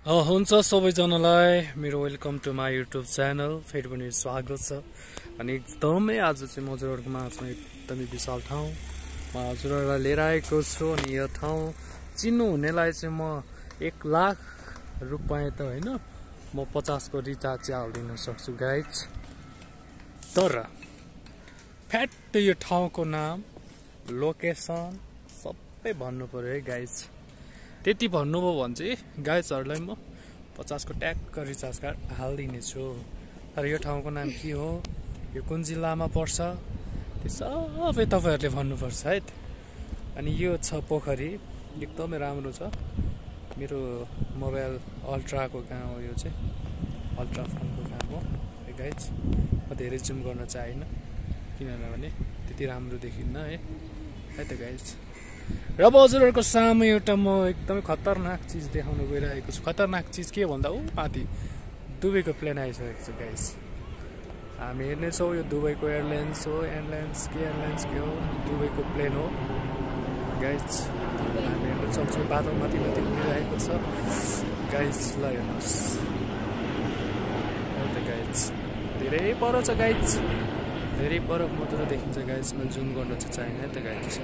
हुन्छ सबैजनालाई मेरो welcome to my YouTube channel फेरि पनि स्वागत छ। अनि एकदमै आज चाहिँ हजुरहरूकोमा चाहिँ एकदमै विशाल ठाउँ म हजुरहरूलाई लिएर आएको छु। अनि यो ठाउँ चिन्नु हुनेलाई चाहिँ म 1,00,000 रुपैयाँ त होइन, म 50 को रिचार्ज चाहिँ हालिदिन सक्छु गाइज। तर फ्याट यो ठाउँको नाम, लोकेसन सबै भन्नु पर्यो है गाइज। त्यति भन्नुभयो भने चाहिँ गाइजहरूलाई म 50 को ट्याक्क रिचार्ज कार्ड हालिदिने छु। तर यो ठाउँको नाम के हो, यो कुन जिल्लामा पर्छ, त्यो सबै तपाईँहरूले भन्नुपर्छ है त। अनि यो छ पोखरी, एकदमै राम्रो छ। मेरो मोबाइल अल्ट्राको काम हो, यो चाहिँ अल्ट्रा फोनको काम हो है गाइज। म धेरै जुम गर्न चाहिनँ किनभने त्यति राम्रो देखिन्न है त गाइज। र अब हजुरहरूको सामु एउटा म एकदमै खतरनाक चिज देखाउन गइरहेको छु। खतरनाक चिज के भन्दा माथि दुबईको प्लेन आइसकेको छ गाइज। हामी हेर्नेछौँ, यो दुबईको एयरलाइन्स हो, एयरलाइन्स के हो, दुबईको प्लेन हो गाइज। हामी हेर्न सक्छौँ बादल माथि उडिरहेको छ गाइज। ल हेर्नुहोस् है त गाइज, धेरै पर छ गाइज, धेरै पर मधुरो देखिन्छ गाइज। मैले जुम गर्न चाहिँ चाहिने है त गाइज।